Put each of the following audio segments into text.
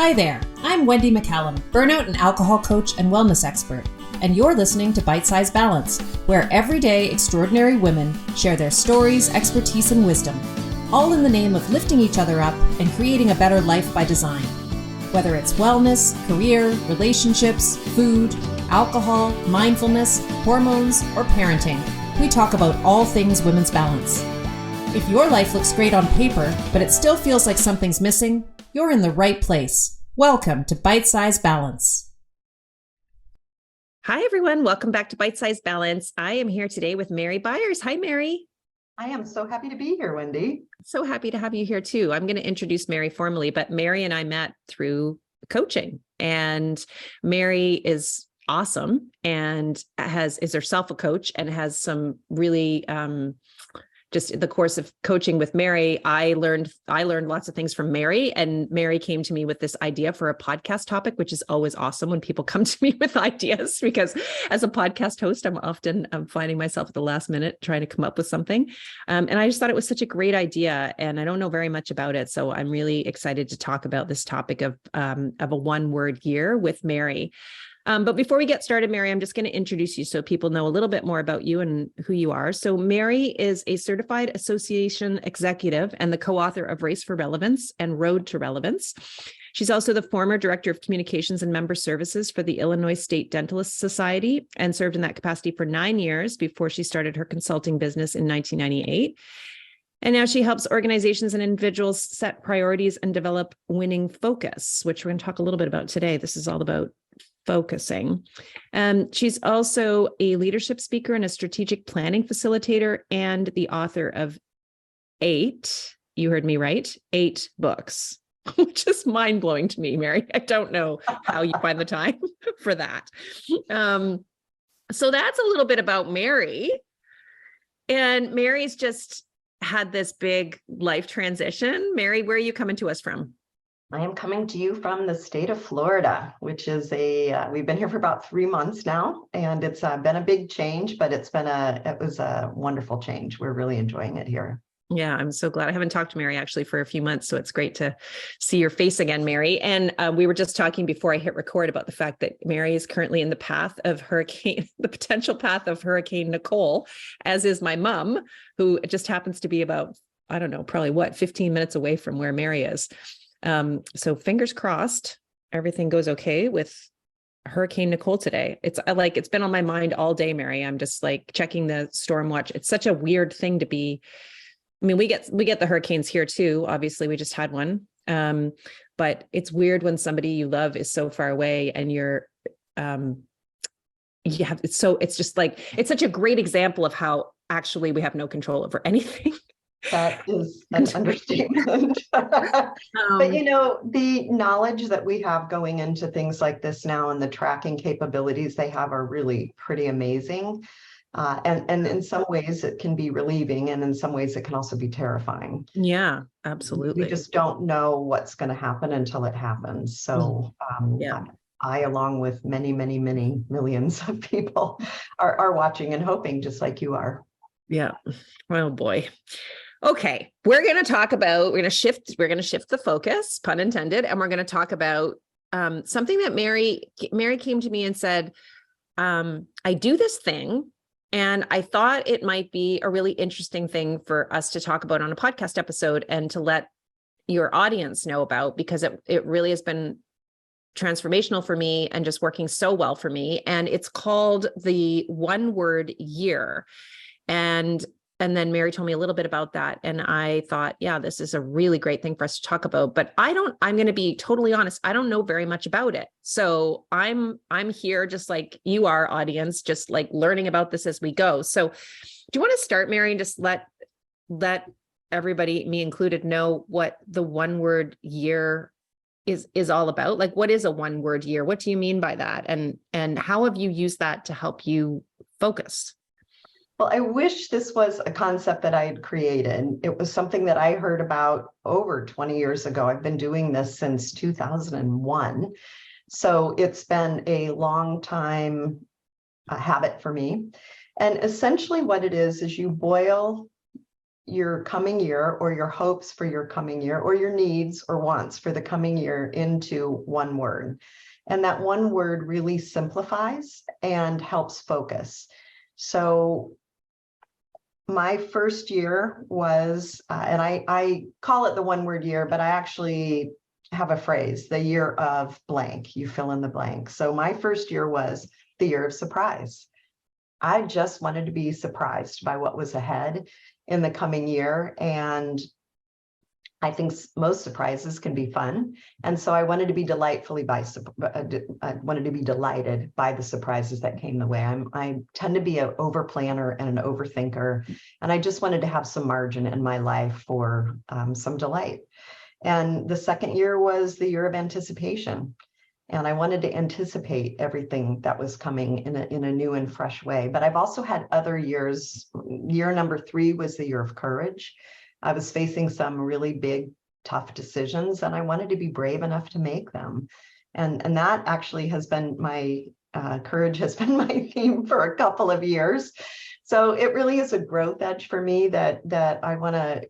Hi there, I'm Wendy McCallum, burnout and alcohol coach and wellness expert, and you're listening to Bite Size Balance, where everyday extraordinary women share their stories, expertise, and wisdom, all in the name of lifting each other up and creating a better life by design. Whether it's wellness, career, relationships, food, alcohol, mindfulness, hormones, or parenting, we talk about all things women's balance. If your life looks great on paper, but it still feels like something's missing, you're in the right place. Welcome to Bite Size Balance. Hi, everyone. Welcome back to Bite Size Balance. I am here today with Mary Byers. Hi, Mary. I am so happy to be here, Wendy. So happy to have you here too. I'm going to introduce Mary formally, but Mary and I met through coaching, and Mary is awesome and is herself a coach and has some really, just in the course of coaching with Mary, I learned lots of things from Mary, and Mary came to me with this idea for a podcast topic, which is always awesome when people come to me with ideas, because as a podcast host, I'm finding myself at the last minute trying to come up with something. And I just thought it was such a great idea, and I don't know very much about it. So I'm really excited to talk about this topic of a one-word year with Mary. But before we get started, Mary, I'm just going to introduce you so people know a little bit more about you and who you are. So Mary is a certified association executive and the co-author of Race for Relevance and Road to Relevance. She's also the former director of communications and member services for the Illinois State Dentalist Society and served in that capacity for 9 years before she started her consulting business in 1998. And now she helps organizations and individuals set priorities and develop winning focus, which we're going to talk a little bit about today. This is all about focusing. She's also a leadership speaker and a strategic planning facilitator and the author of 8, you heard me right, 8 books, which is mind-blowing to me, Mary. I don't know how you find the time for that. So that's a little bit about Mary. And Mary's just had this big life transition. Mary, where are you coming to us from? I am coming to you from the state of Florida, which is we've been here for about 3 months now, and it's been a big change, but it was a wonderful change. We're really enjoying it here. Yeah, I'm so glad. I haven't talked to Mary actually for a few months, so it's great to see your face again, Mary. And we were just talking before I hit record about the fact that Mary is currently in the potential path of Hurricane Nicole, as is my mom, who just happens to be about, I don't know, probably 15 minutes away from where Mary is. So fingers crossed, everything goes okay with Hurricane Nicole today. It's been on my mind all day, Mary. I'm just like checking the storm watch. It's such a weird thing to be. I mean, we get the hurricanes here too. Obviously, we just had one. But it's weird when somebody you love is so far away and it's such a great example of how actually we have no control over anything. That is an understatement. But the knowledge that we have going into things like this now and the tracking capabilities they have are really pretty amazing. And in some ways it can be relieving, and in some ways it can also be terrifying. Yeah, absolutely. We just don't know what's going to happen until it happens. So I, along with many, many, many millions of people, are watching and hoping, just like you are. Yeah. Oh boy. Okay, we're going to shift the focus, pun intended, and we're going to talk about something that Mary came to me and said, I do this thing, and I thought it might be a really interesting thing for us to talk about on a podcast episode and to let your audience know about, because it really has been transformational for me and just working so well for me. And it's called the one-word year. And then Mary told me a little bit about that. And I thought, yeah, this is a really great thing for us to talk about, but I'm going to be totally honest. I don't know very much about it. So I'm here just like you are, audience, just like learning about this as we go. So do you want to start, Mary, and just let everybody, me included, know what the one-word year is all about? Like, what is a one-word year? What do you mean by that? And how have you used that to help you focus? Well, I wish this was a concept that I had created. It was something that I heard about over 20 years ago. I've been doing this since 2001. So it's been a long time habit for me. And essentially what it is you boil your coming year or your hopes for your coming year or your needs or wants for the coming year into one word. And that one word really simplifies and helps focus. So my first year was, and I call it the one word year, but I actually have a phrase, the year of blank, you fill in the blank. So my first year was the year of surprise. I just wanted to be surprised by what was ahead in the coming year. And I think most surprises can be fun. And so I wanted to be I wanted to be delighted by the surprises that came the way. I tend to be an over planner and an overthinker. And I just wanted to have some margin in my life for some delight. And the second year was the year of anticipation. And I wanted to anticipate everything that was coming in a new and fresh way. But I've also had other years. Year number 3 was the year of courage. I was facing some really big, tough decisions, and I wanted to be brave enough to make them. And that actually has been my courage has been my theme for a couple of years. So it really is a growth edge for me that I want to.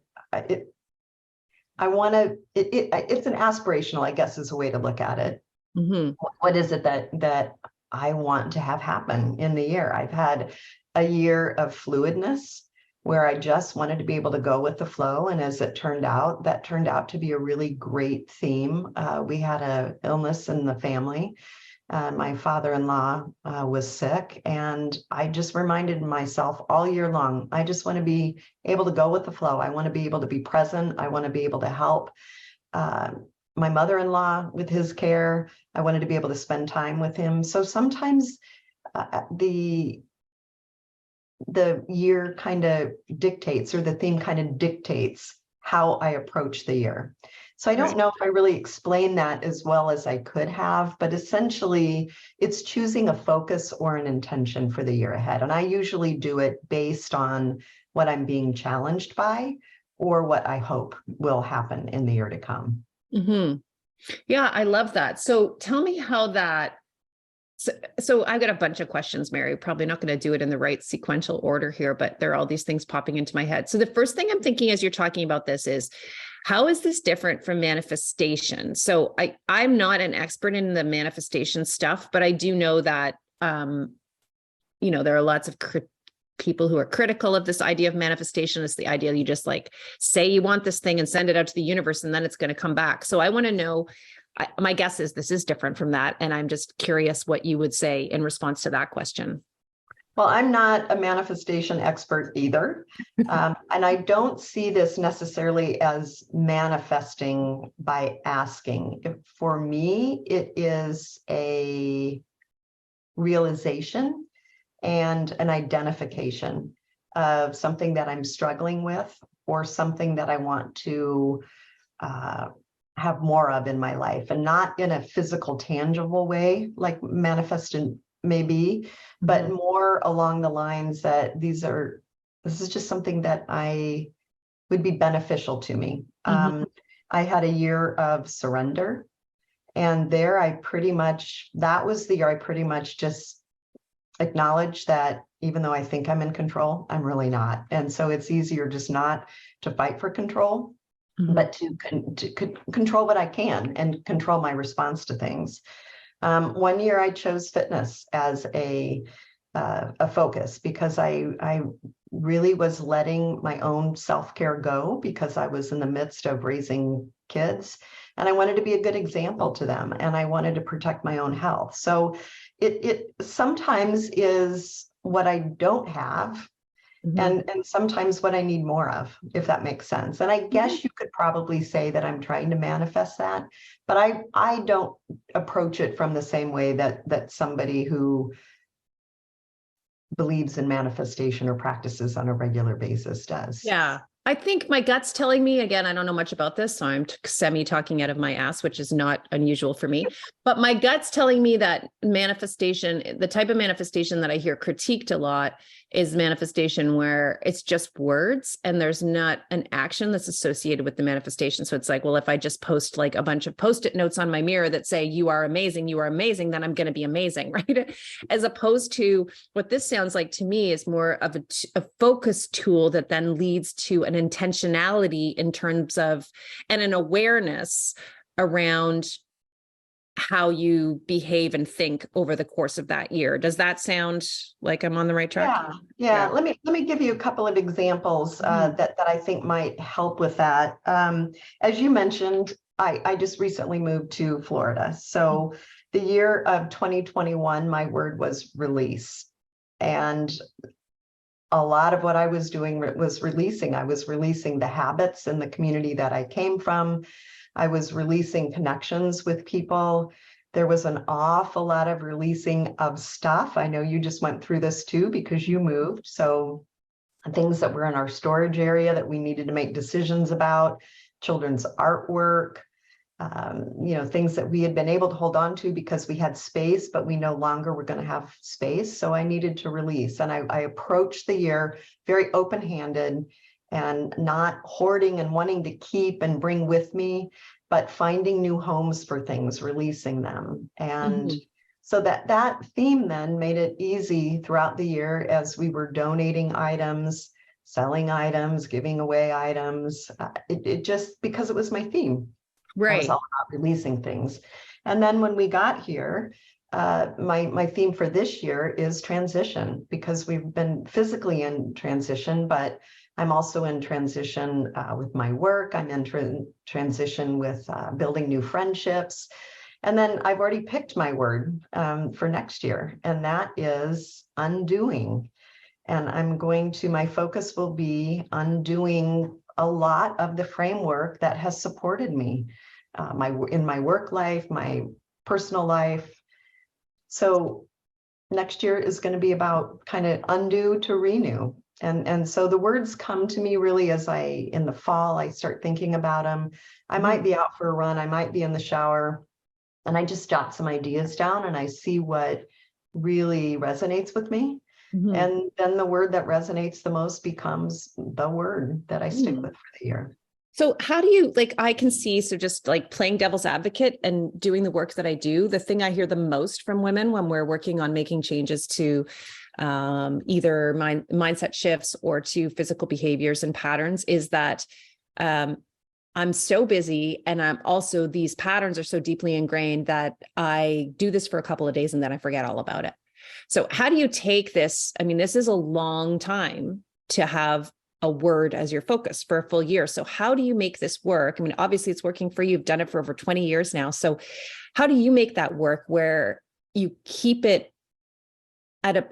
It's an aspirational, I guess, is a way to look at it. Mm-hmm. What is it that I want to have happen in the year? I've had a year of fluidness where I just wanted to be able to go with the flow. And as it turned out, that turned out to be a really great theme. We had an illness in the family. My father-in-law was sick, and I just reminded myself all year long, I just want to be able to go with the flow. I want to be able to be present. I want to be able to help my mother-in-law with his care. I wanted to be able to spend time with him. So sometimes the year kind of dictates, or the theme kind of dictates how I approach the year. So I don't know if I really explained that as well as I could have, but essentially it's choosing a focus or an intention for the year ahead. And I usually do it based on what I'm being challenged by or what I hope will happen in the year to come. Mm-hmm. Yeah, I love that. So tell me how that. So I've got a bunch of questions, Mary. Probably not going to do it in the right sequential order here, but there are all these things popping into my head. So the first thing I'm thinking as you're talking about this is, how is this different from manifestation? So I'm not an expert in the manifestation stuff, but I do know that, there are lots of people who are critical of this idea of manifestation. It's the idea you just like say you want this thing and send it out to the universe, and then it's going to come back. So I want to know, my guess is this is different from that. And I'm just curious what you would say in response to that question. Well, I'm not a manifestation expert either. And I don't see this necessarily as manifesting by asking. For me, it is a realization and an identification of something that I'm struggling with, or something that I want to have more of in my life, and not in a physical, tangible way like manifesting may be, but more along the lines that this is just something that would be beneficial to me. I had a year of surrender, and there that was the year I pretty much just acknowledged that even though I think I'm in control, I'm really not. And so it's easier just not to fight for control, but to control what I can and control my response to things. One year I chose fitness as a focus, because I really was letting my own self-care go, because I was in the midst of raising kids, and I wanted to be a good example to them, and I wanted to protect my own health. So it sometimes is what I don't have, and sometimes what I need more of, if that makes sense. And I guess you could probably say that I'm trying to manifest that, but I don't approach it from the same way that somebody who believes in manifestation or practices on a regular basis does. Yeah. I think my gut's telling me, again, I don't know much about this, so I'm semi-talking out of my ass, which is not unusual for me, but my gut's telling me that manifestation, the type of manifestation that I hear critiqued a lot, is manifestation where it's just words and there's not an action that's associated with the manifestation. So it's like, well, if I just post like a bunch of Post-it notes on my mirror that say, you are amazing, then I'm going to be amazing, right? As opposed to what this sounds like to me is more of a focus tool that then leads to an intentionality in terms of, and an awareness around how you behave and think over the course of that year. Does that sound like I'm on the right track? Yeah. Let me give you a couple of examples that I think might help with that. As you mentioned, I just recently moved to Florida. So the year of 2021, my word was release. And a lot of what I was doing was releasing. I was releasing the habits in the community that I came from. I was releasing connections with people. There was an awful lot of releasing of stuff. I know you just went through this too because you moved. So things that were in our storage area that we needed to make decisions about, children's artwork, things that we had been able to hold on to because we had space, but we no longer were going to have space. So I needed to release. And I approached the year very open-handed and not hoarding and wanting to keep and bring with me, but finding new homes for things, releasing them. And so that theme then made it easy throughout the year as we were donating items, selling items, giving away items. It just, because it was my theme. Right. It was all about releasing things. And then when we got here, my theme for this year is transition, because we've been physically in transition, but I'm also in transition with my work. I'm in transition with building new friendships. And then I've already picked my word for next year, and that is undoing. And my focus will be undoing a lot of the framework that has supported me in my work life, my personal life. So next year is going to be about kind of undo to renew. And so the words come to me really as in the fall, I start thinking about them. I might be out for a run, I might be in the shower, and I just jot some ideas down and I see what really resonates with me. And then the word that resonates the most becomes the word that I stick with for the year. So how do you, I can see, so just like playing devil's advocate and doing the work that I do, the thing I hear the most from women when we're working on making changes to either mindset shifts or to physical behaviors and patterns is that I'm so busy, and I'm also, these patterns are so deeply ingrained that I do this for a couple of days and then I forget all about it. So how do you take this? I mean, this is a long time to have a word as your focus for a full year. So how do you make this work? I mean, obviously it's working for you. You've done it for over 20 years now. So how do you make that work where you keep it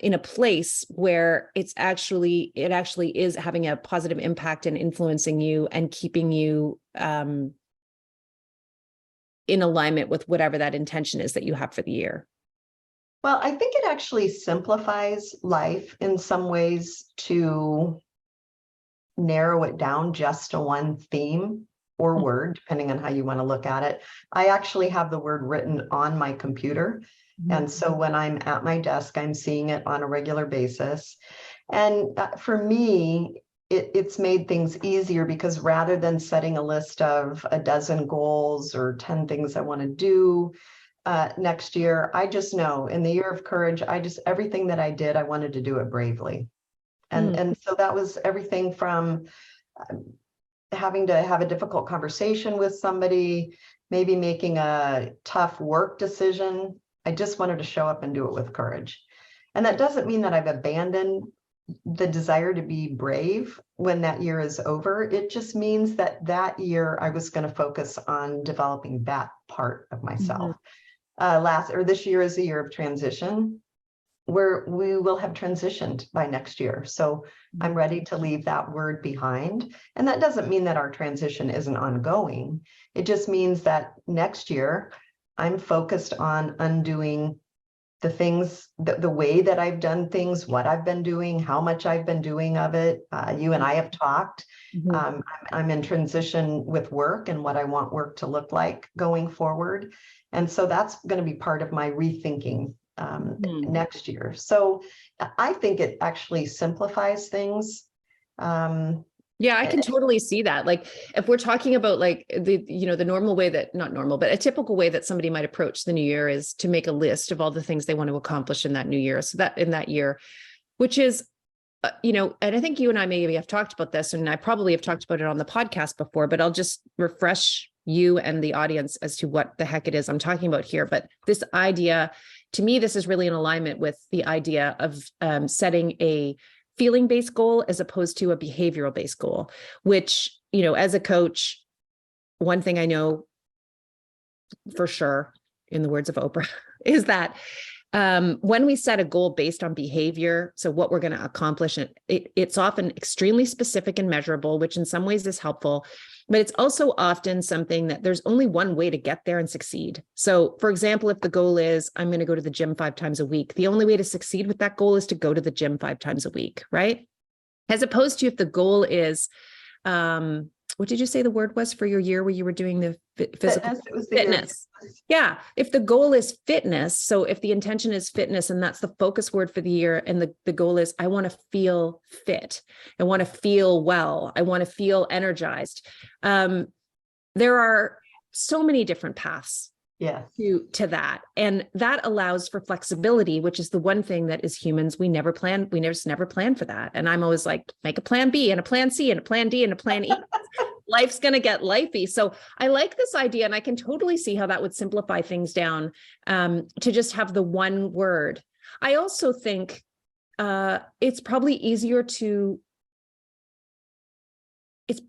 in a place where it actually is having a positive impact and influencing you and keeping you in alignment with whatever that intention is that you have for the year? Well, I think it actually simplifies life in some ways to narrow it down just to one theme or word, depending on how you want to look at it. I actually have the word written on my computer. And so when I'm at my desk, I'm seeing it on a regular basis. And for me, it's made things easier because rather than setting a list of a dozen goals or 10 things I want to do next year, I just know in the year of courage, everything that I did, I wanted to do it bravely. And so that was everything from having to have a difficult conversation with somebody, maybe making a tough work decision. I just wanted to show up and do it with courage. And that doesn't mean that I've abandoned the desire to be brave when that year is over. It just means that year I was going to focus on developing that part of myself. This year is a year of transition, where we will have transitioned by next year. So I'm ready to leave that word behind. And that doesn't mean that our transition isn't ongoing. It just means that next year I'm focused on undoing the things, the way that I've done things, what I've been doing, how much I've been doing of it. You and I have talked. I'm in transition with work and what I want work to look like going forward. And so that's going to be part of my rethinking next year. So I think it actually simplifies things. Yeah, I can totally see that. Like if we're talking about like the normal way that, not normal, but a typical way that somebody might approach the new year is to make a list of all the things they want to accomplish in that new year. So that in that year, which is and I think you and I maybe have talked about this, and I probably have talked about it on the podcast before, but I'll just refresh you and the audience as to what the heck it is I'm talking about here. But this idea, to me, this is really in alignment with the idea of setting a feeling-based goal as opposed to a behavioral-based goal, which, as a coach, one thing I know for sure, in the words of Oprah, is that when we set a goal based on behavior, so what we're going to accomplish, it's often extremely specific and measurable, which in some ways is helpful, but it's also often something that there's only one way to get there and succeed. So for example, if the goal is, I'm going to go to the gym 5 times a week, the only way to succeed with that goal is to go to the gym 5 times a week, right? As opposed to if the goal is, what did you say the word was for your year where you were doing the physical Fitness? It was the fitness? Yeah. If the goal is fitness, so if the intention is fitness and that's the focus word for the year, and the goal is, I want to feel fit, I want to feel well, I want to feel energized. There are so many different paths to that. And that allows for flexibility, which is the one thing that as humans, we never plan for that. And I'm always like, make a plan B and a plan C and a plan D and a plan E. Life's going to get lifey. So I like this idea, and I can totally see how that would simplify things down to just have the one word. I also think it's probably easier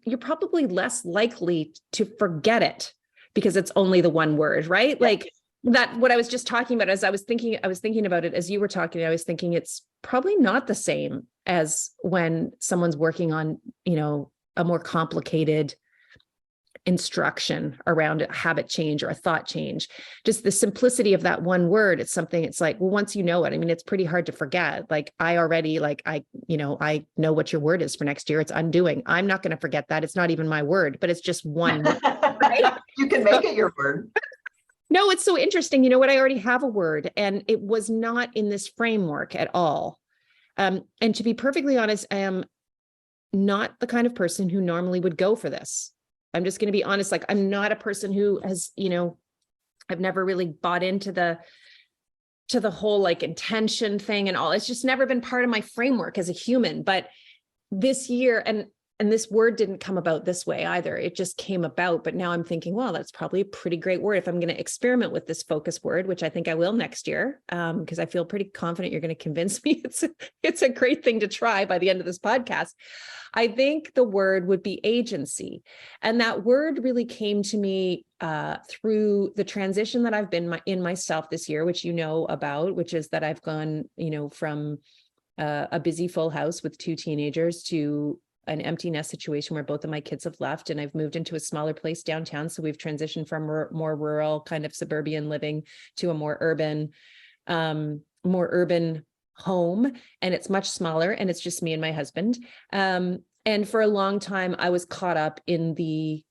you're probably less likely to forget it because it's only the one word, right? Yeah. Like that, what I was just talking about, as I was thinking about it, as you were talking, I was thinking it's probably not the same as when someone's working on, a more complicated instruction around a habit change or a thought change. Just the simplicity of that one word. It's something, it's like, well, once you know it, I mean, it's pretty hard to forget. Like I know what your word is for next year. It's undoing. I'm not going to forget that. It's not even my word, but it's just one word, right? You can make it your word. No, it's so interesting. You know what? I already have a word, and it was not in this framework at all. And to be perfectly honest, I am not the kind of person who normally would go for this. I'm just going to be honest. Like, I'm not a person who has, I've never really bought into the whole like intention thing and all. It's just never been part of my framework as a human. But this year, and this word didn't come about this way either. It just came about. But now I'm thinking, well, that's probably a pretty great word if I'm going to experiment with this focus word, which I think I will next year, because I feel pretty confident you're going to convince me it's a great thing to try by the end of this podcast. I think the word would be agency. And that word really came to me through the transition that I've been in myself this year, which you know about, which is that I've gone, from a busy full house with 2 teenagers to an empty nest situation where both of my kids have left, and I've moved into a smaller place downtown. So we've transitioned from more rural kind of suburban living to a more urban home. And it's much smaller, and it's just me and my husband. And for a long time, I was caught up in the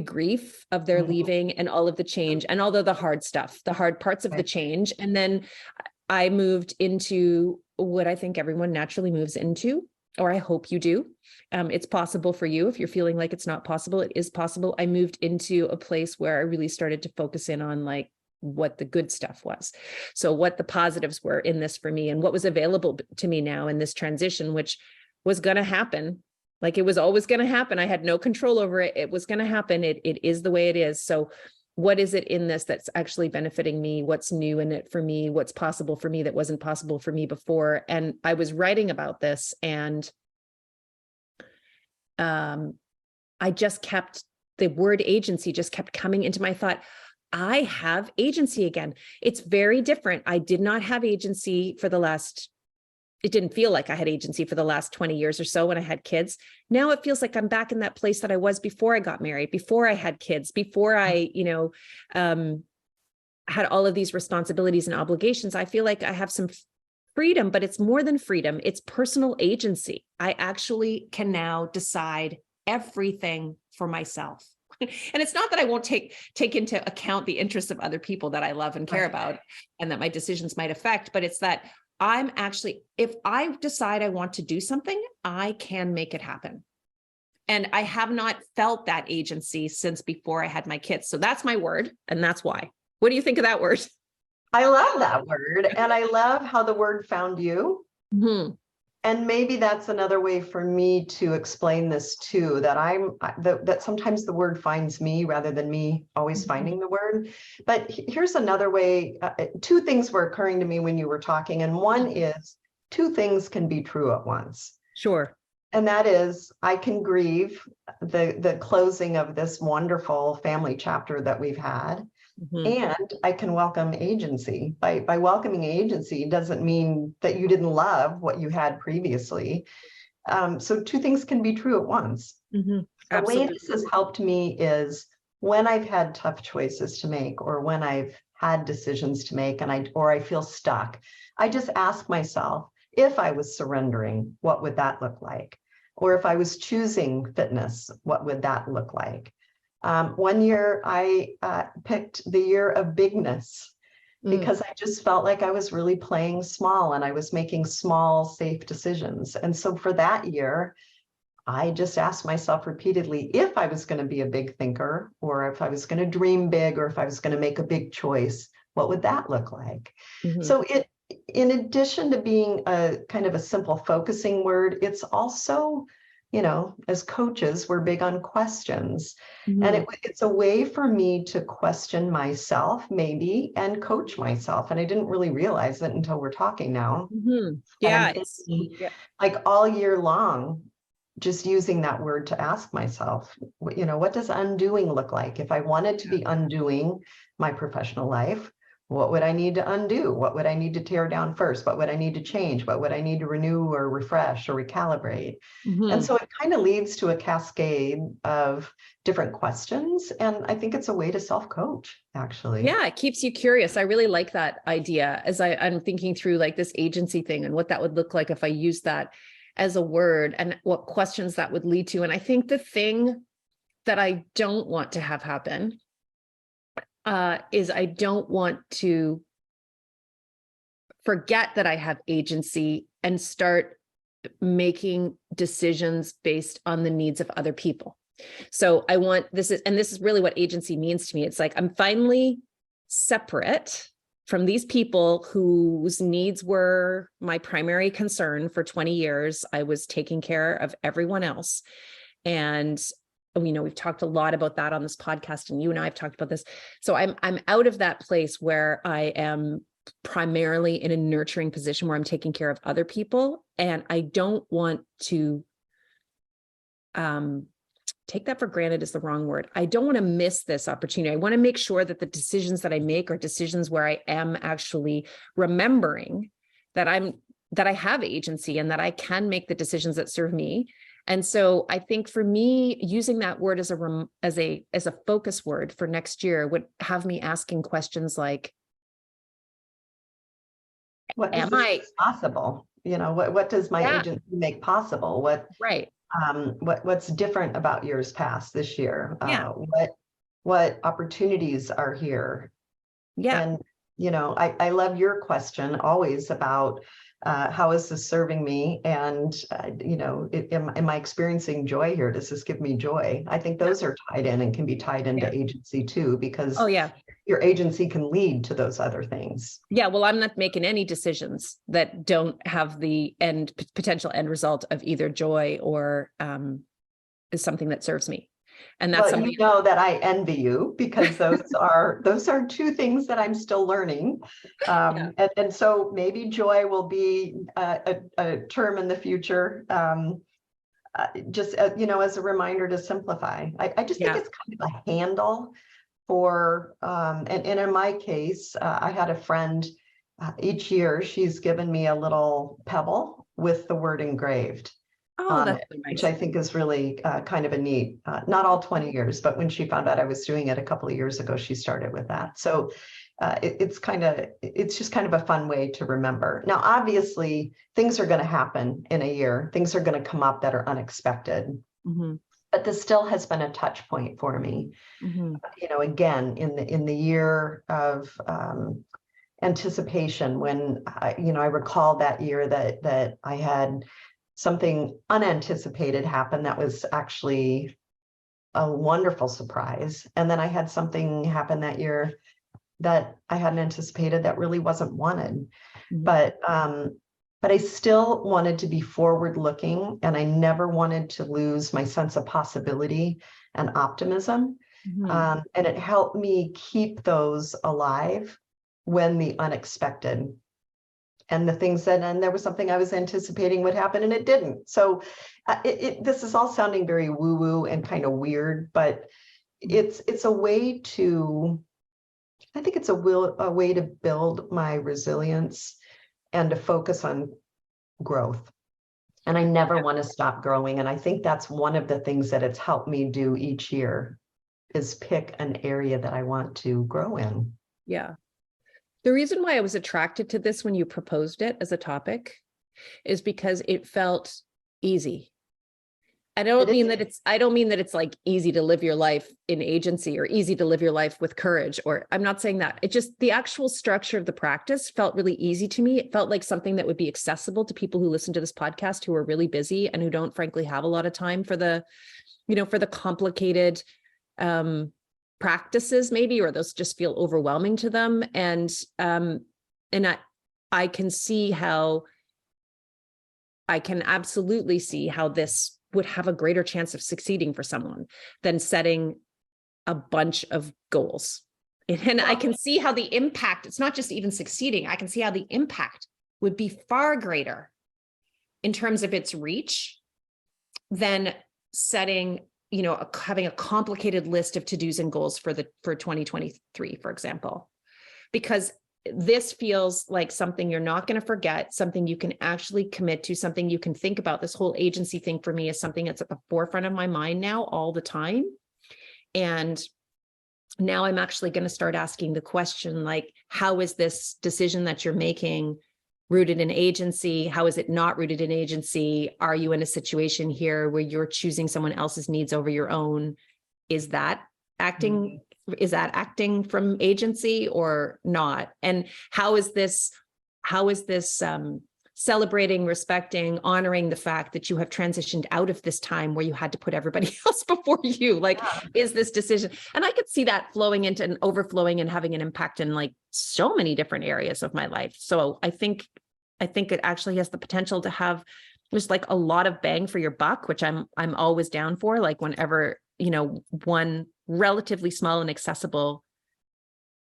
grief of their leaving and all of the change and all of the hard stuff, the hard parts of the change. And then I moved into what I think everyone naturally moves into, or I hope you do. It's possible for you. If you're feeling like it's not possible, it is possible. I moved into a place where I really started to focus in on like what the good stuff was. So what the positives were in this for me and what was available to me now in this transition, which was going to happen. Like it was always going to happen. I had no control over it. It was going to happen. It is the way it is. So what is it in this that's actually benefiting me? What's new in it for me? What's possible for me that wasn't possible for me before? And I was writing about this, and I just kept, the word agency just kept coming into my thought. I have agency again. It's very different. I did not have agency for it didn't feel like I had agency for the last 20 years or so when I had kids. Now it feels like I'm back in that place that I was before I got married, before I had kids, before I, had all of these responsibilities and obligations. I feel like I have some freedom, but it's more than freedom. It's personal agency. I actually can now decide everything for myself. And it's not that I won't take into account the interests of other people that I love and care about and that my decisions might affect, but it's that I'm actually, if I decide I want to do something, I can make it happen. And I have not felt that agency since before I had my kids. So that's my word. And that's why. What do you think of that word? I love that word. And I love how the word found you. Mm-hmm. And maybe that's another way for me to explain this too, that sometimes the word finds me rather than me always finding the word. But here's another way. Two things were occurring to me when you were talking. And one is two things can be true at once. Sure. And that is, I can grieve the closing of this wonderful family chapter that we've had. And I can welcome agency. By welcoming agency doesn't mean that you didn't love what you had previously. So two things can be true at once. The way this has helped me is when I've had tough choices to make, or when I've had decisions to make and I feel stuck, I just ask myself, if I was surrendering, what would that look like? Or if I was choosing fitness, what would that look like? One year I picked the year of bigness because I just felt like I was really playing small and I was making small, safe decisions. And so for that year, I just asked myself repeatedly, if I was going to be a big thinker, or if I was going to dream big, or if I was going to make a big choice, what would that look like? So in addition to being a kind of a simple focusing word, it's also, as coaches, we're big on questions. And it's a way for me to question myself, maybe, and coach myself. And I didn't really realize it until we're talking now. Yeah. Like all year long, just using that word to ask myself, what does undoing look like? If I wanted to be undoing my professional life, what would I need to undo? What would I need to tear down first? What would I need to change? What would I need to renew or refresh or recalibrate? And so it kind of leads to a cascade of different questions. And I think it's a way to self-coach, actually. Yeah, it keeps you curious. I really like that idea as I'm thinking through like this agency thing and what that would look like if I use that as a word and what questions that would lead to. And I think the thing that I don't want to have happen is I don't want to forget that I have agency and start making decisions based on the needs of other people. So I want, this is really what agency means to me. It's like, I'm finally separate from these people whose needs were my primary concern for 20 years. I was taking care of everyone else. And we've talked a lot about that on this podcast, and you and I have talked about this. So I'm out of that place where I am primarily in a nurturing position where I'm taking care of other people. And I don't want to take that for granted is the wrong word. I don't want to miss this opportunity. I want to make sure that the decisions that I make are decisions where I am actually remembering that I have agency and that I can make the decisions that serve me. And so I think for me, using that word as a focus word for next year would have me asking questions like, what am I possible? What does my agency make possible? What's different about years past this year? What opportunities are here? And I love your question always about how is this serving me? And, am I experiencing joy here? Does this give me joy? I think those are tied in and can be tied into agency too, because your agency can lead to those other things. Yeah. Well, I'm not making any decisions that don't have the potential end result of either joy or is something that serves me. And that's something that I envy you, because those are two things that I'm still learning. And so maybe joy will be a term in the future. Just as a reminder to simplify. I just think it's kind of a handle for and in my case, I had a friend each year, she's given me a little pebble with the word engraved. That's nice. Which I think is really kind of a neat, not all 20 years, but when she found out I was doing it a couple of years ago, she started with that. So it's just kind of a fun way to remember. Now, obviously, things are going to happen in a year. Things are going to come up that are unexpected. But this still has been a touch point for me. Again, in the year of anticipation, when I recall that year that I had something unanticipated happen that was actually a wonderful surprise. And then I had something happen that year that I hadn't anticipated that really wasn't wanted. But but I still wanted to be forward looking, and I never wanted to lose my sense of possibility and optimism. Mm-hmm. And it helped me keep those alive when the unexpected and the things that, and there was something I was anticipating would happen and it didn't. So this is all sounding very woo woo and kind of weird, but it's a way to, I think it's a way to build my resilience and to focus on growth. And I never want to stop growing. And I think that's one of the things that it's helped me do each year, is pick an area that I want to grow in. Yeah. The reason why I was attracted to this when you proposed it as a topic is because it felt easy. I don't mean that it's like easy to live your life in agency or easy to live your life with courage, or I'm not saying that. It just, the actual structure of the practice felt really easy to me. It felt like something that would be accessible to people who listen to this podcast, who are really busy and who don't frankly have a lot of time for the, for the complicated practices maybe, or those just feel overwhelming to them. And I can see how, I can absolutely see how this would have a greater chance of succeeding for someone than setting a bunch of goals. And I can see how the impact, it's not just even succeeding, I can see how the impact would be far greater in terms of its reach than setting, having a complicated list of to-dos and goals for 2023, for example, because this feels like something you're not going to forget, something you can actually commit to, something you can think about. This whole agency thing for me is something that's at the forefront of my mind now all the time. And now I'm actually going to start asking the question, like, how is this decision that you're making rooted in agency? How is it not rooted in agency? Are you in a situation here where you're choosing someone else's needs over your own? Is that acting from agency or not? And how is this celebrating, respecting, honoring the fact that you have transitioned out of this time where you had to put everybody else before you? Like, is this decision? And I could see that flowing into and overflowing and having an impact in like so many different areas of my life. So I think it actually has the potential to have just like a lot of bang for your buck, which I'm always down for. Like whenever, one relatively small and accessible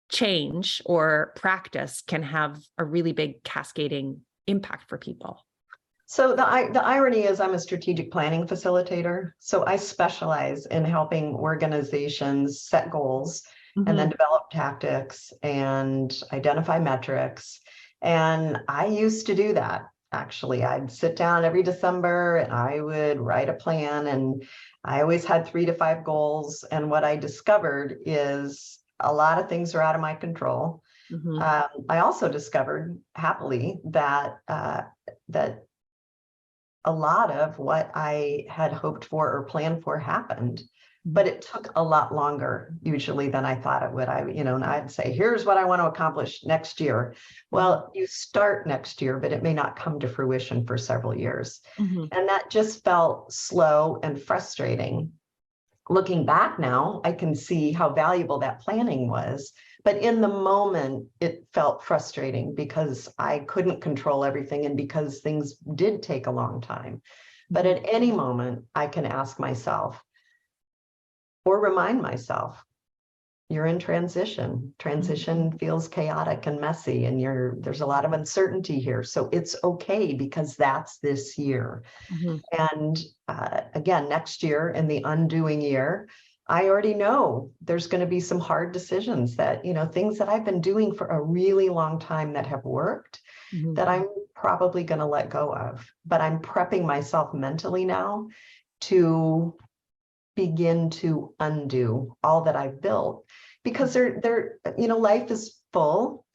change or practice can have a really big cascading impact for people. So the irony is I'm a strategic planning facilitator. So I specialize in helping organizations set goals and then develop tactics and identify metrics. And I used to do that. Actually, I'd sit down every December and I would write a plan, and I always had 3 to 5 goals. And what I discovered is a lot of things are out of my control. I also discovered happily that that a lot of what I had hoped for or planned for happened, but it took a lot longer usually than I thought it would. And I'd say, here's what I want to accomplish next year. Well, you start next year, but it may not come to fruition for several years. And that just felt slow and frustrating. Looking back now, I can see how valuable that planning was. But in the moment, it felt frustrating because I couldn't control everything and because things did take a long time. But at any moment, I can ask myself or remind myself, you're in transition. Transition feels chaotic and messy, and there's a lot of uncertainty here. So it's okay because that's this year. And again, next year in the undoing year, I already know there's going to be some hard decisions that, things that I've been doing for a really long time that have worked, that I'm probably going to let go of. But I'm prepping myself mentally now to begin to undo all that I've built, because life is full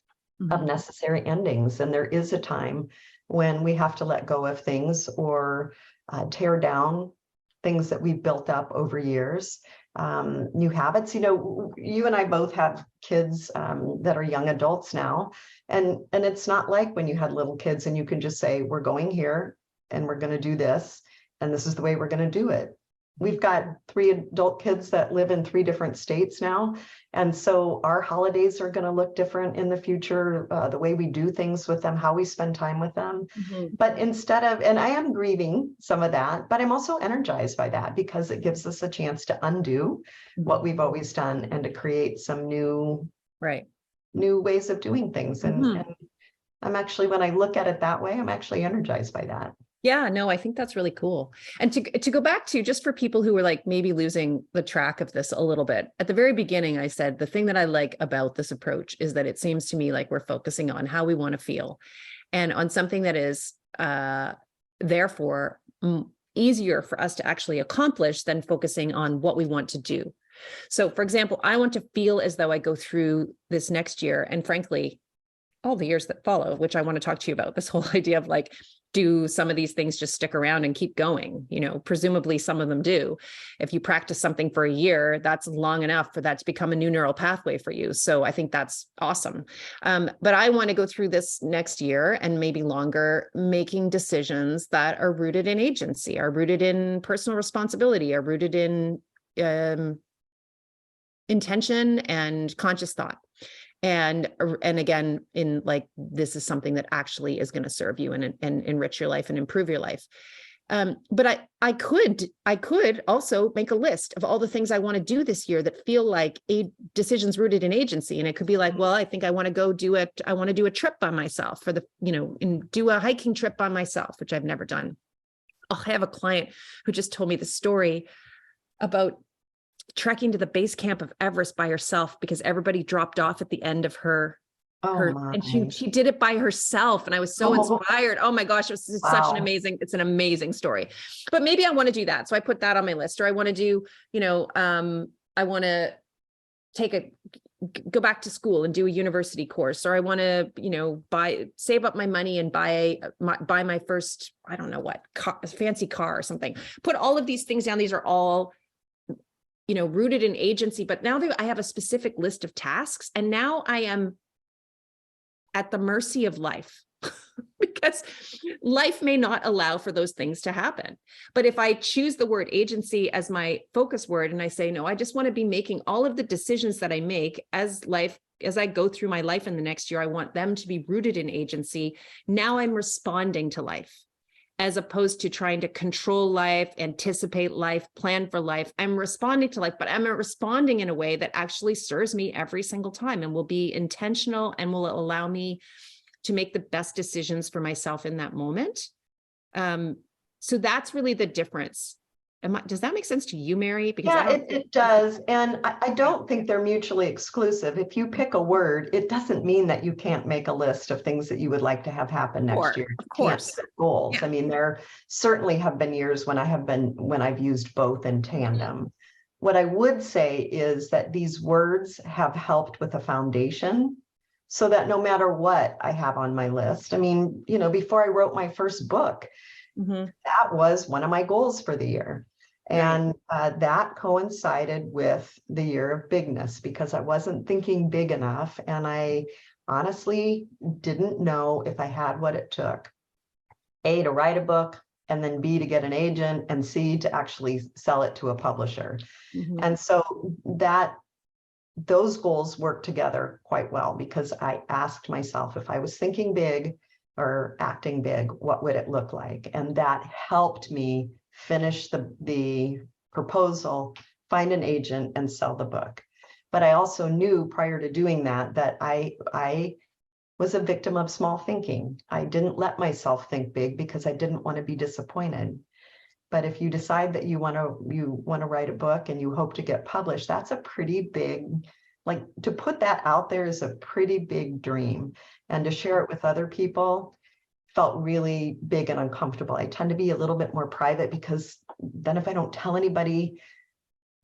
of necessary endings. And there is a time when we have to let go of things or tear down things that we've built up over years. New habits, you and I both have kids that are young adults now. And it's not like when you had little kids and you can just say, we're going here and we're going to do this, and this is the way we're going to do it. we've got 3 adult kids that live in 3 different states now. And so our holidays are going to look different in the future, the way we do things with them, how we spend time with them. But instead of, and I am grieving some of that, but I'm also energized by that because it gives us a chance to undo what we've always done and to create some new ways of doing things. And I'm actually, when I look at it that way, I'm actually energized by that. Yeah, no, I think that's really cool. And to go back to, just for people who are like maybe losing the track of this a little bit, at the very beginning, I said, the thing that I like about this approach is that it seems to me like we're focusing on how we want to feel and on something that is therefore easier for us to actually accomplish than focusing on what we want to do. So for example, I want to feel as though I go through this next year, and frankly, all the years that follow, which I want to talk to you about, this whole idea of like, do some of these things just stick around and keep going? You know, presumably some of them do. If you practice something for a year, that's long enough for that to become a new neural pathway for you. So I think that's awesome. But I want to go through this next year and maybe longer, making decisions that are rooted in agency, are rooted in personal responsibility, are rooted in intention and conscious thought. And again, in like, this is something that actually is going to serve you and enrich your life and improve your life. But I could also make a list of all the things I want to do this year that feel like decisions rooted in agency. And it could be like, well, I think I want to go do it. I want to do a trip by myself and do a hiking trip by myself, which I've never done. I have a client who just told me the story about trekking to the base camp of Everest by herself because everybody dropped off at the end of her and she did it by herself. And I was so inspired. Oh my gosh, it's such an amazing story. But maybe I want to do that. So I put that on my list. Or I want to do, I want to go back to school and do a university course, or I want to, save up my money and buy my first, I don't know what, fancy car or something. Put all of these things down. These are all rooted in agency, but now I have a specific list of tasks, and now I am at the mercy of life because life may not allow for those things to happen. But if I choose the word agency as my focus word, and I say, no, I just want to be making all of the decisions that I make as I go through my life in the next year, I want them to be rooted in agency. Now I'm responding to life, as opposed to trying to control life, anticipate life, plan for life. I'm responding to life, but I'm responding in a way that actually serves me every single time and will be intentional and will allow me to make the best decisions for myself in that moment. So that's really the difference. Does that make sense to you, Mary? Because it does. And I don't think they're mutually exclusive. If you pick a word, it doesn't mean that you can't make a list of things that you would like to have happen next year. Of course. Set goals. Yeah. I mean, there certainly have been years when I've used both in tandem. What I would say is that these words have helped with a foundation so that no matter what I have on my list, I mean, before I wrote my first book, that was one of my goals for the year. And that coincided with the year of bigness because I wasn't thinking big enough. And I honestly didn't know if I had what it took, A, to write a book, and then B, to get an agent, and C, to actually sell it to a publisher. And so those goals work together quite well because I asked myself, if I was thinking big or acting big, what would it look like? And that helped me finish the proposal, find an agent, and sell the book. But I also knew prior to doing that I was a victim of small thinking. I didn't let myself think big because I didn't want to be disappointed. But if you decide that you want to write a book and you hope to get published, that's a pretty big, like, to put that out there is a pretty big dream. And to share it with other people felt really big and uncomfortable. I tend to be a little bit more private because then if I don't tell anybody,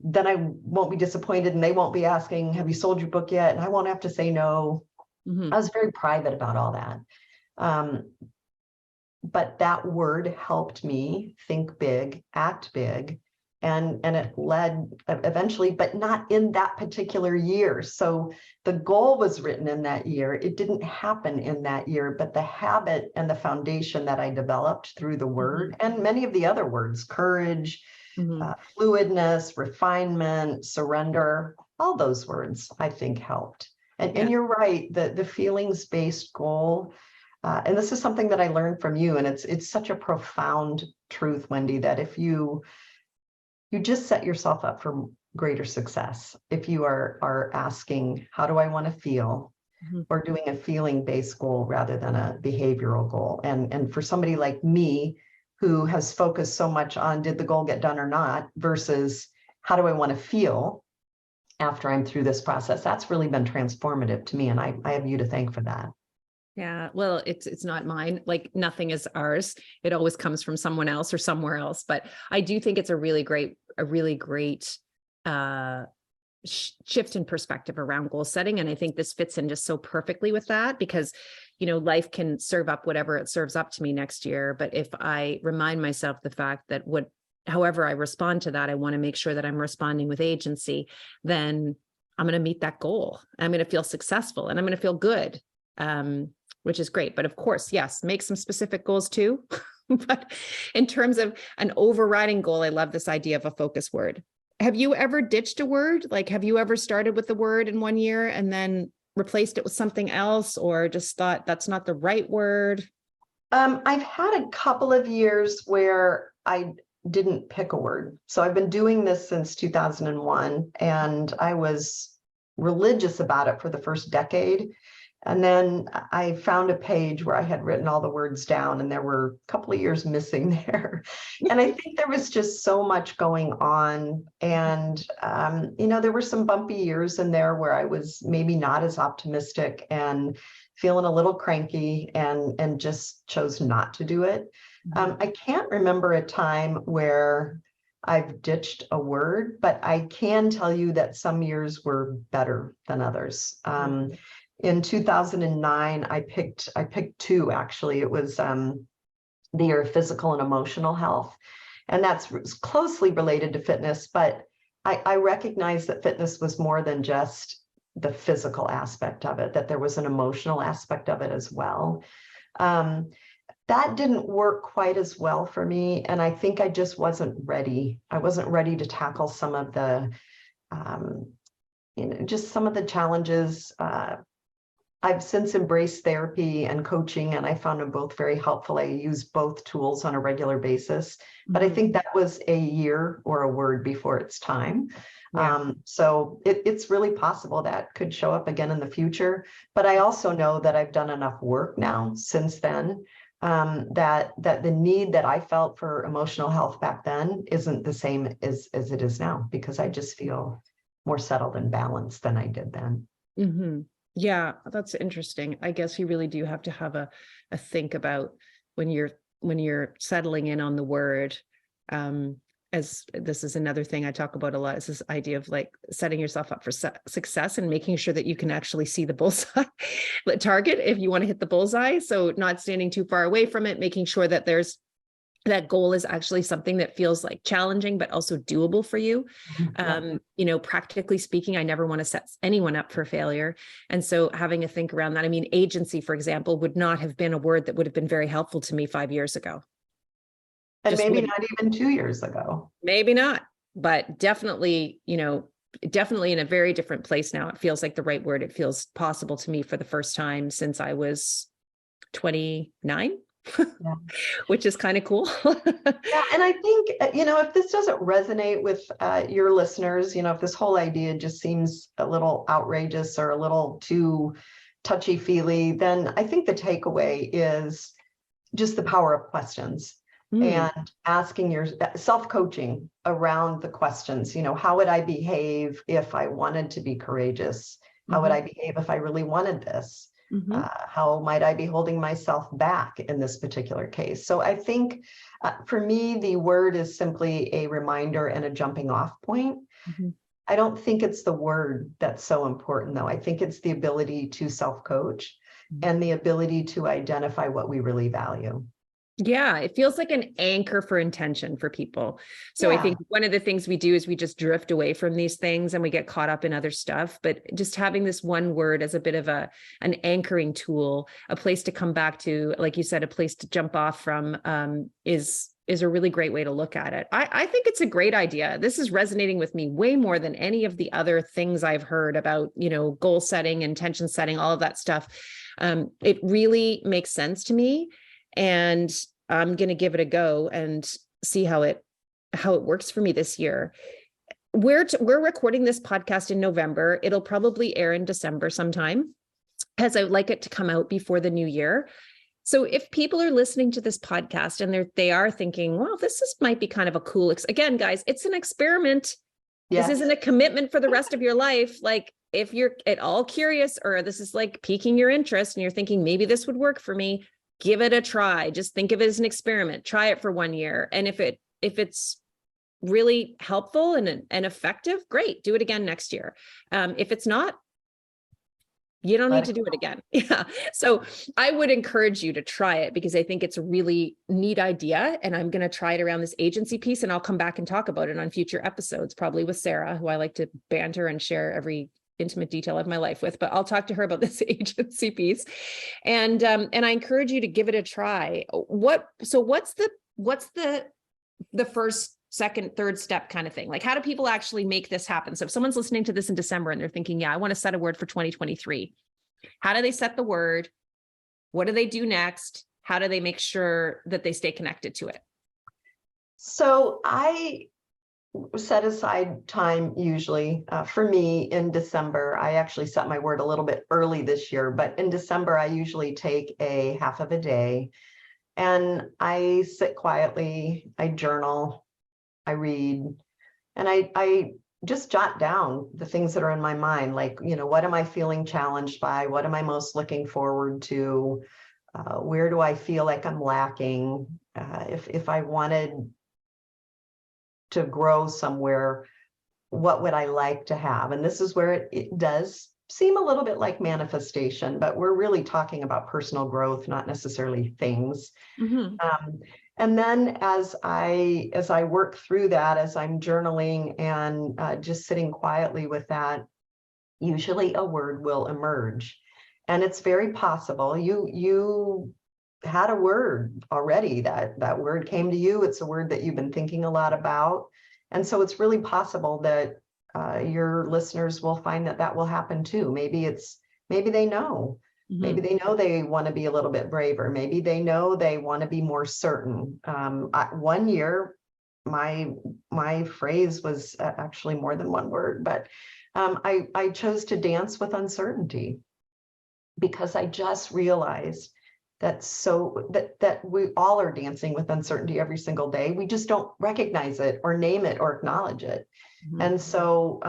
then I won't be disappointed and they won't be asking, have you sold your book yet? And I won't have to say no. I was very private about all that. But that word helped me think big, act big, and it led eventually, but not in that particular year. So the goal was written in that year. It didn't happen in that year, but the habit and the foundation that I developed through the word and many of the other words, courage, Fluidness, refinement, surrender, all those words I think helped. And you're right, the feelings-based goal, and this is something that I learned from you, and it's such a profound truth, Wendy, that if you just set yourself up for greater success, if you are asking, how do I want to feel? Or doing a feeling-based goal rather than a behavioral goal. And for somebody like me, who has focused so much on did the goal get done or not, versus how do I want to feel after I'm through this process, that's really been transformative to me. And I have you to thank for that. Yeah, well, it's not mine. Like nothing is ours. It always comes from someone else or somewhere else. But I do think it's a really great shift in perspective around goal setting. And I think this fits in just so perfectly with that, because, life can serve up whatever it serves up to me next year. But if I remind myself the fact that however I respond to that, I want to make sure that I'm responding with agency, then I'm going to meet that goal. I'm going to feel successful and I'm going to feel good, which is great. But of course, yes, make some specific goals too. But in terms of an overriding goal, I love this idea of a focus word. Have you ever ditched a word? Like, have you ever started with the word in one year and then replaced it with something else, or just thought that's not the right word? I've had a couple of years where I didn't pick a word. So I've been doing this since 2001, and I was religious about it for the first decade. And then I found a page where I had written all the words down, and there were a couple of years missing there. And I think there was just so much going on. And, there were some bumpy years in there where I was maybe not as optimistic and feeling a little cranky and just chose not to do it. I can't remember a time where I've ditched a word, but I can tell you that some years were better than others. In 2009, I picked two, actually. It was the year of physical and emotional health. And that's closely related to fitness, but I recognized that fitness was more than just the physical aspect of it, that there was an emotional aspect of it as well. That didn't work quite as well for me. And I think I just wasn't ready. I wasn't ready to tackle some of the, just some of the challenges. I've since embraced therapy and coaching, and I found them both very helpful. I use both tools on a regular basis, but I think that was a year or a word before its time. Yeah. So it's really possible that could show up again in the future. But I also know that I've done enough work now since then, that the need that I felt for emotional health back then isn't the same as it is now, because I just feel more settled and balanced than I did then. Mm-hmm. Yeah, that's interesting. I guess you really do have to have a think about when you're settling in on the word. As this is another thing I talk about a lot, is this idea of like setting yourself up for success and making sure that you can actually see the bullseye target if you want to hit the bullseye. So not standing too far away from it, making sure that that goal is actually something that feels like challenging, but also doable for you. Practically speaking, I never want to set anyone up for failure. And so having a think around that, agency, for example, would not have been a word that would have been very helpful to me 5 years ago. And maybe not even 2 years ago. Maybe not, but definitely in a very different place now. It feels like the right word. It feels possible to me for the first time since I was 29. Yeah. Which is kind of cool. Yeah. And I think, if this doesn't resonate with your listeners, if this whole idea just seems a little outrageous or a little too touchy-feely, then I think the takeaway is just the power of questions and asking your self-coaching around the questions. How would I behave if I wanted to be courageous? How would I behave if I really wanted this? How might I be holding myself back in this particular case? So I think for me, the word is simply a reminder and a jumping off point. I don't think it's the word that's so important, though. I think it's the ability to self-coach and the ability to identify what we really value. Yeah, it feels like an anchor for intention for people. So I think one of the things we do is we just drift away from these things and we get caught up in other stuff. But just having this one word as a bit of an anchoring tool, a place to come back to, like you said, a place to jump off from, is a really great way to look at it. I think it's a great idea. This is resonating with me way more than any of the other things I've heard about, goal setting, intention setting, all of that stuff. It really makes sense to me, and I'm going to give it a go and see how it works for me this year. We're recording this podcast in November. It'll probably air in December sometime, as I would like it to come out before the new year. So if people are listening to this podcast and they are thinking, well, might be kind of a cool, again, guys, it's an experiment. Yes. This isn't a commitment for the rest of your life. Like, if you're at all curious, or this is like piquing your interest and you're thinking maybe this would work for me, give it a try. Just think of it as an experiment. Try it for 1 year. And if it's really helpful and effective, great, do it again next year. If it's not, you don't need to do it again. Yeah. So I would encourage you to try it, because I think it's a really neat idea, and I'm going to try it around this agency piece, and I'll come back and talk about it on future episodes, probably with Sarah, who I like to banter and share every intimate detail of my life with, but I'll talk to her about this agency piece. And I encourage you to give it a try. What's the first, second, third step kind of thing? Like, how do people actually make this happen? So if someone's listening to this in December and they're thinking, yeah, I want to set a word for 2023, how do they set the word? What do they do next? How do they make sure that they stay connected to it? So I set aside time usually for me in December. I actually set my word a little bit early this year, but in December, I usually take a half of a day and I sit quietly, I journal, I read, and I just jot down the things that are in my mind. Like, what am I feeling challenged by? What am I most looking forward to? Where do I feel like I'm lacking? If I wanted to grow somewhere, what would I like to have? And this is where it does seem a little bit like manifestation, but we're really talking about personal growth, not necessarily things. Mm-hmm. And then as I work through that, as I'm journaling and just sitting quietly with that, usually a word will emerge. And it's very possible you had a word already, that word came to you. It's a word that you've been thinking a lot about. And so it's really possible that your listeners will find that will happen too. Maybe they know. Maybe they know they want to be a little bit braver. Maybe they know they want to be more certain. 1 year, my phrase was actually more than one word, but I chose to dance with uncertainty, because I just realized that we all are dancing with uncertainty every single day. We just don't recognize it or name it or acknowledge it. Mm-hmm. And so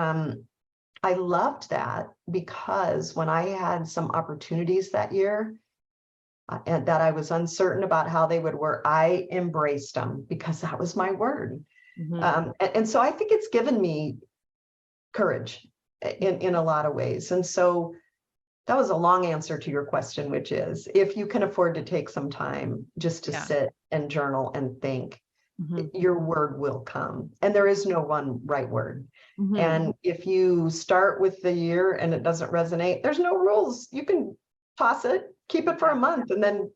I loved that, because when I had some opportunities that year and that I was uncertain about how they would work, I embraced them, because that was my word. Mm-hmm. And so I think it's given me courage in a lot of ways. And so that was a long answer to your question, which is, if you can afford to take some time just to sit and journal and think, mm-hmm. your word will come. And there is no one right word. Mm-hmm. And if you start with the year and it doesn't resonate, there's no rules. You can toss it, keep it for a month, and then,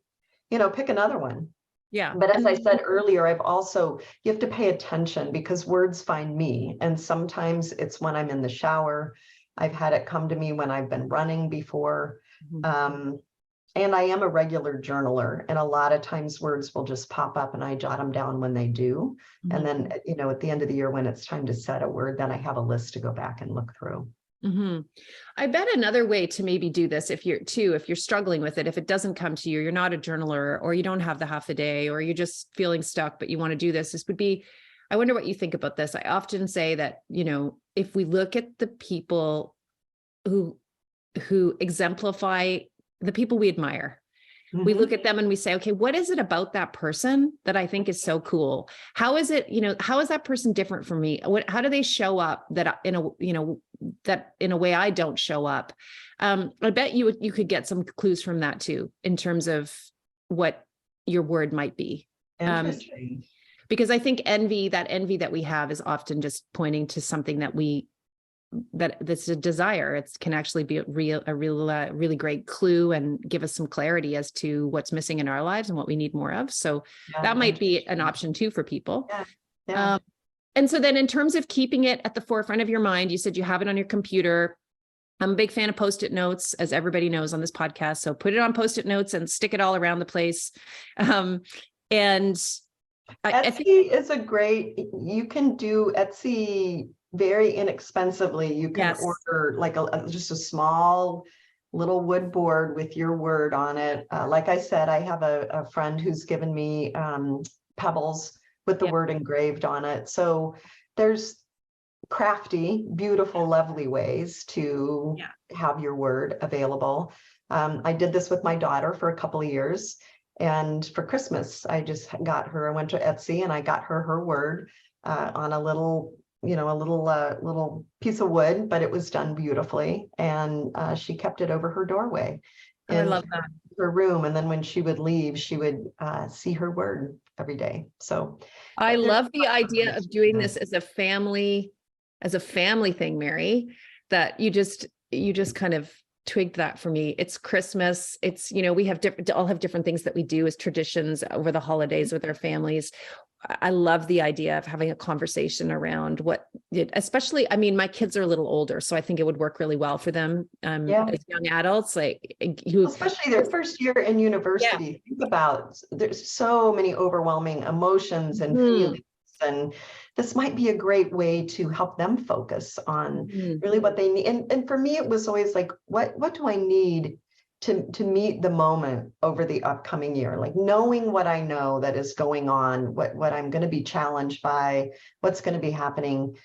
pick another one. Yeah. But as I said earlier, you have to pay attention, because words find me. And sometimes it's when I'm in the shower. I've had it come to me when I've been running before. Mm-hmm. And I am a regular journaler, and a lot of times words will just pop up and I jot them down when they do. Mm-hmm. And then, at the end of the year, when it's time to set a word, then I have a list to go back and look through. Mm-hmm. I bet another way to maybe do this, if you're struggling with it, if it doesn't come to you, you're not a journaler, or you don't have the half a day, or you're just feeling stuck, but you want to do this would be, I wonder what you think about this. I often say that, if we look at the people who exemplify the people we admire, mm-hmm. we look at them and we say, okay, what is it about that person that I think is so cool? How is it, how is that person different from me? How do they show up that in a way I don't show up? I bet you could get some clues from that too, in terms of what your word might be. Interesting. Because I think envy that we have is often just pointing to something that we that that's a desire. It can actually be a really great clue and give us some clarity as to what's missing in our lives and what we need more of. So that might be an option too for people. Yeah. And so then in terms of keeping it at the forefront of your mind, you said you have it on your computer. I'm a big fan of Post-it notes, as everybody knows on this podcast. So put it on Post-it notes and stick it all around the place. And Etsy is a great, you can do Etsy very inexpensively. You can order like just a small little wood board with your word on it. Like I said, I have a friend who's given me pebbles with the word engraved on it. So there's crafty, beautiful, lovely ways to have your word available. I did this with my daughter for a couple of years. And for Christmas, I just got her, I went to Etsy and I got her word on a little, little piece of wood, but it was done beautifully. And she kept it over her doorway I love that. her room. And then when she would leave, she would see her word every day. So I love the idea of doing this as a family thing, Mary, that you just kind of twigged that for me. It's Christmas. It's, we all have different things that we do as traditions over the holidays with our families. I love the idea of having a conversation around especially, my kids are a little older, so I think it would work really well for them as young adults, especially their first year in university. Think about, there's so many overwhelming emotions and feelings, and this might be a great way to help them focus on really what they need. And for me, it was always like, what do I need to meet the moment over the upcoming year? Like knowing what I know that is going on, what I'm going to be challenged by, what's going to be happening.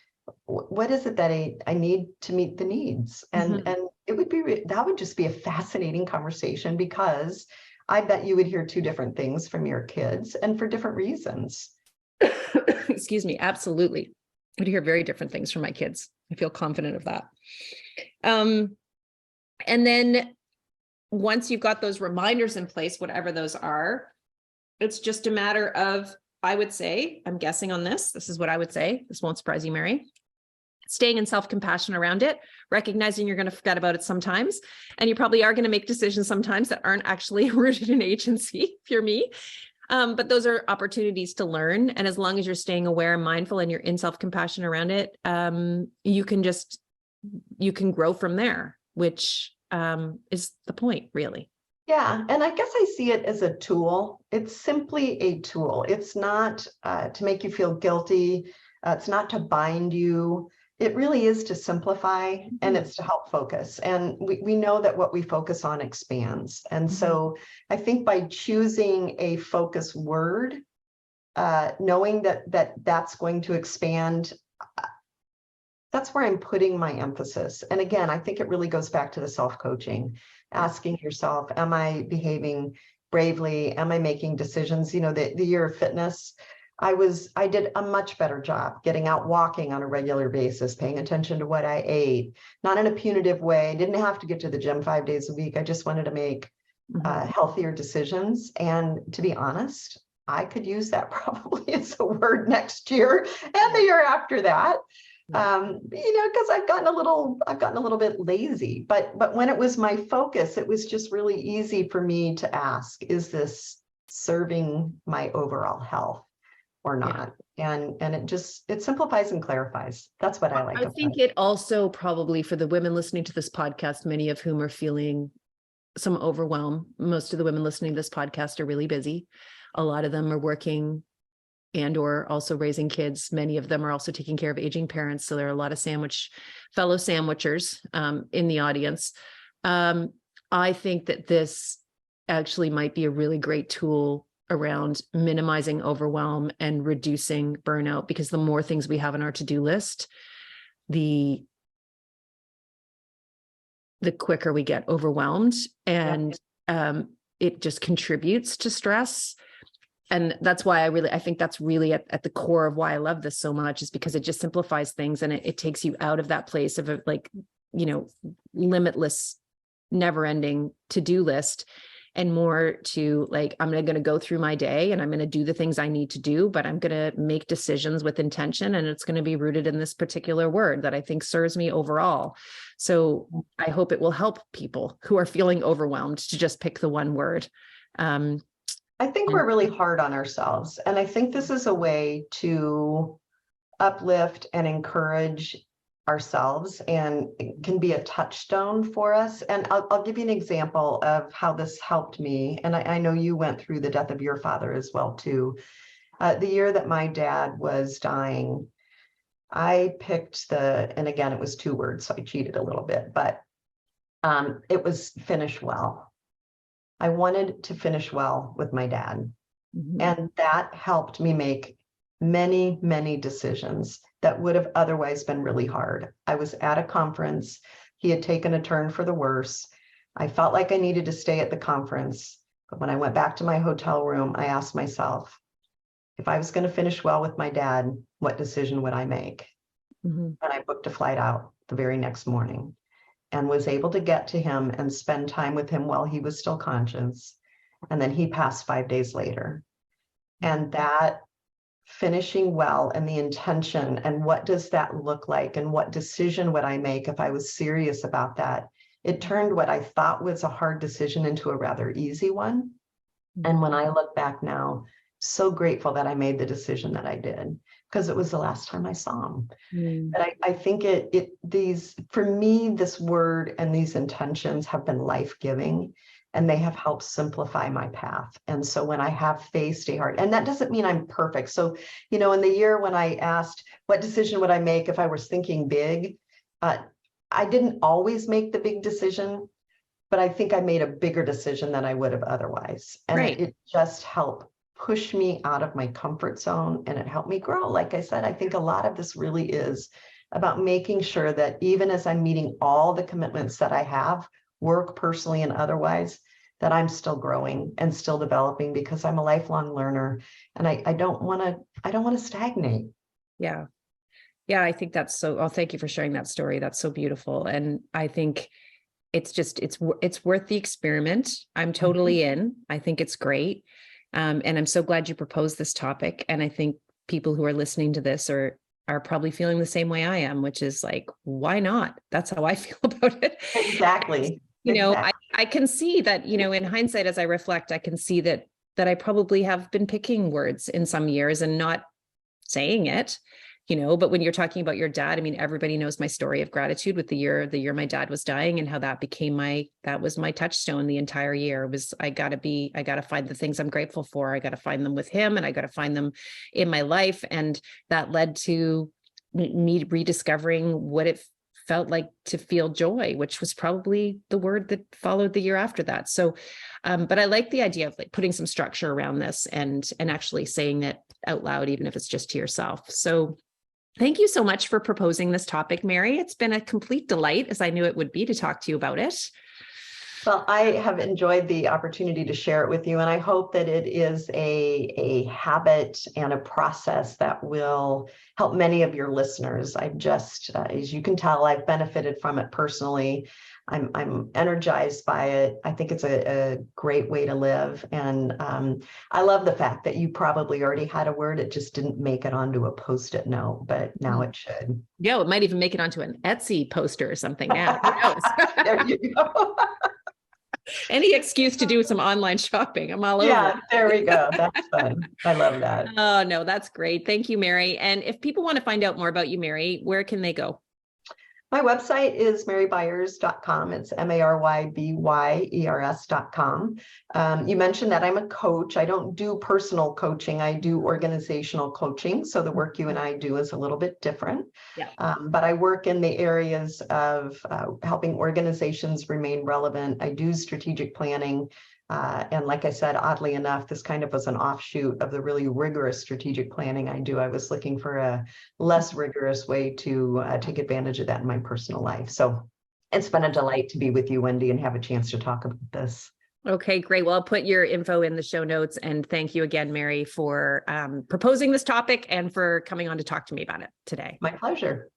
What is it that I need to meet the needs? And it would be, that would just be a fascinating conversation, because I bet you would hear two different things from your kids and for different reasons. Excuse me. Absolutely. I'd hear very different things from my kids. I feel confident of that. And then once you've got those reminders in place, whatever those are, it's just a matter of, I would say, I'm guessing on this is what I would say. This won't surprise you, Mary. Staying in self-compassion around it, recognizing you're going to forget about it sometimes. And you probably are going to make decisions sometimes that aren't actually rooted in agency, if you're me. But those are opportunities to learn. And as long as you're staying aware and mindful and you're in self-compassion around it, you can grow from there, which is the point, really. Yeah. And I guess I see it as a tool. It's simply a tool. It's not to make you feel guilty. It's not to bind you. It really is to simplify, and it's to help focus. And we know that what we focus on expands. And so I think by choosing a focus word, knowing that's going to expand, that's where I'm putting my emphasis. And again, I think it really goes back to the self-coaching, asking yourself, am I behaving bravely? Am I making decisions? The year of fitness, I did a much better job getting out walking on a regular basis, paying attention to what I ate, not in a punitive way. Didn't have to get to the gym 5 days a week. I just wanted to make healthier decisions. And to be honest, I could use that probably as a word next year and the year after that. Because I've gotten a little bit lazy, but when it was my focus, it was just really easy for me to ask, is this serving my overall health or not? And it simplifies and clarifies. That's what I like. I think it also probably, for the women listening to this podcast, many of whom are feeling some overwhelm. Most of the women listening to this podcast are really busy. A lot of them are working and or also raising kids. Many of them are also taking care of aging parents. So there are a lot of fellow sandwichers in the audience. I think that this actually might be a really great tool around minimizing overwhelm and reducing burnout, because the more things we have on our to-do list, the quicker we get overwhelmed, and it just contributes to stress. And that's why I think that's really at the core of why I love this so much, is because it just simplifies things, and it takes you out of that place of limitless, never-ending to-do list, and more to like, I'm going to go through my day and I'm going to do the things I need to do, but I'm going to make decisions with intention. And it's going to be rooted in this particular word that I think serves me overall. So I hope it will help people who are feeling overwhelmed to just pick the one word. I think we're really hard on ourselves. And I think this is a way to uplift and encourage ourselves, and it can be a touchstone for us. And I'll give you an example of how this helped me. And I know you went through the death of your father as well, too. The year that my dad was dying, I picked and again, it was 2 words, so I cheated a little bit, but it was finish well. I wanted to finish well with my dad. Mm-hmm. And that helped me make many, many decisions that would have otherwise been really hard. I was at a conference. He had taken a turn for the worse. I felt like I needed to stay at the conference. But when I went back to my hotel room, I asked myself, if I was going to finish well with my dad, what decision would I make? Mm-hmm. And I booked a flight out the very next morning and was able to get to him and spend time with him while he was still conscious. And then he passed 5 days later. And that finishing well and the intention and what does that look like and what decision would I make if I was serious about that, it turned what I thought was a hard decision into a rather easy one. And when I look back now, so grateful that I made the decision that I did, because it was the last time I saw him. But I think for me, this word and these intentions have been life-giving, and they have helped simplify my path. And so when I have faced a hard, and that doesn't mean I'm perfect. So, in the year when I asked, what decision would I make if I was thinking big? I didn't always make the big decision, but I think I made a bigger decision than I would have otherwise. And it just helped push me out of my comfort zone, and it helped me grow. Like I said, I think a lot of this really is about making sure that even as I'm meeting all the commitments that I have, work personally and otherwise, that I'm still growing and still developing, because I'm a lifelong learner, and I don't want to stagnate. Yeah. Yeah. I think that's thank you for sharing that story. That's so beautiful. And I think it's worth the experiment. I'm totally in. I think it's great. And I'm so glad you proposed this topic. And I think people who are listening to this are probably feeling the same way I am, which is like, why not? That's how I feel about it. Exactly. I can see that, in hindsight, as I reflect, I can see that I probably have been picking words in some years and not saying it, but when you're talking about your dad, I mean, everybody knows my story of gratitude with the year my dad was dying, and how that became that was my touchstone the entire year. I got to find the things I'm grateful for. I got to find them with him, and I got to find them in my life. And that led to me rediscovering what it felt like to feel joy, which was probably the word that followed the year after that. So, but I like the idea of like putting some structure around this and actually saying it out loud, even if it's just to yourself. So thank you so much for proposing this topic, Mary. It's been a complete delight, as I knew it would be, to talk to you about it. Well, I have enjoyed the opportunity to share it with you, and I hope that it is a habit and a process that will help many of your listeners. I've just, as you can tell, I've benefited from it personally. I'm energized by it. I think it's a great way to live. And I love the fact that you probably already had a word. It just didn't make it onto a Post-it note, but now it should. Yeah, it might even make it onto an Etsy poster or something now. Who knows? There you go. Any excuse to do some online shopping. I'm all over. Yeah, there we go. That's fun. I love that. Oh, no, that's great. Thank you, Mary. And if people want to find out more about you, Mary, where can they go? My website is marybyers.com. It's marybyers.com. You mentioned that I'm a coach. I don't do personal coaching. I do organizational coaching. So the work you and I do is a little bit different. Yeah. But I work in the areas of helping organizations remain relevant. I do strategic planning. And like I said, oddly enough, this kind of was an offshoot of the really rigorous strategic planning I do. I was looking for a less rigorous way to take advantage of that in my personal life. So it's been a delight to be with you, Wendy, and have a chance to talk about this. Okay, great. Well, I'll put your info in the show notes. And thank you again, Mary, for proposing this topic and for coming on to talk to me about it today. My pleasure.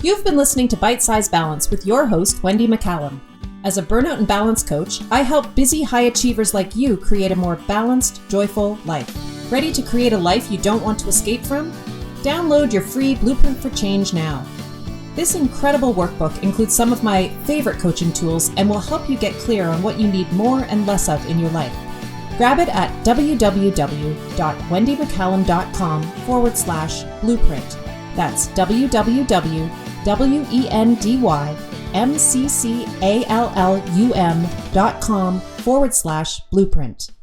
You've been listening to Bite Size Balance with your host, Wendy McCallum. As a burnout and balance coach, I help busy high achievers like you create a more balanced, joyful life. Ready to create a life you don't want to escape from? Download your free Blueprint for Change now. This incredible workbook includes some of my favorite coaching tools and will help you get clear on what you need more and less of in your life. Grab it at www.wendymccallum.com/blueprint. That's www.wendymccallum.com/blueprint.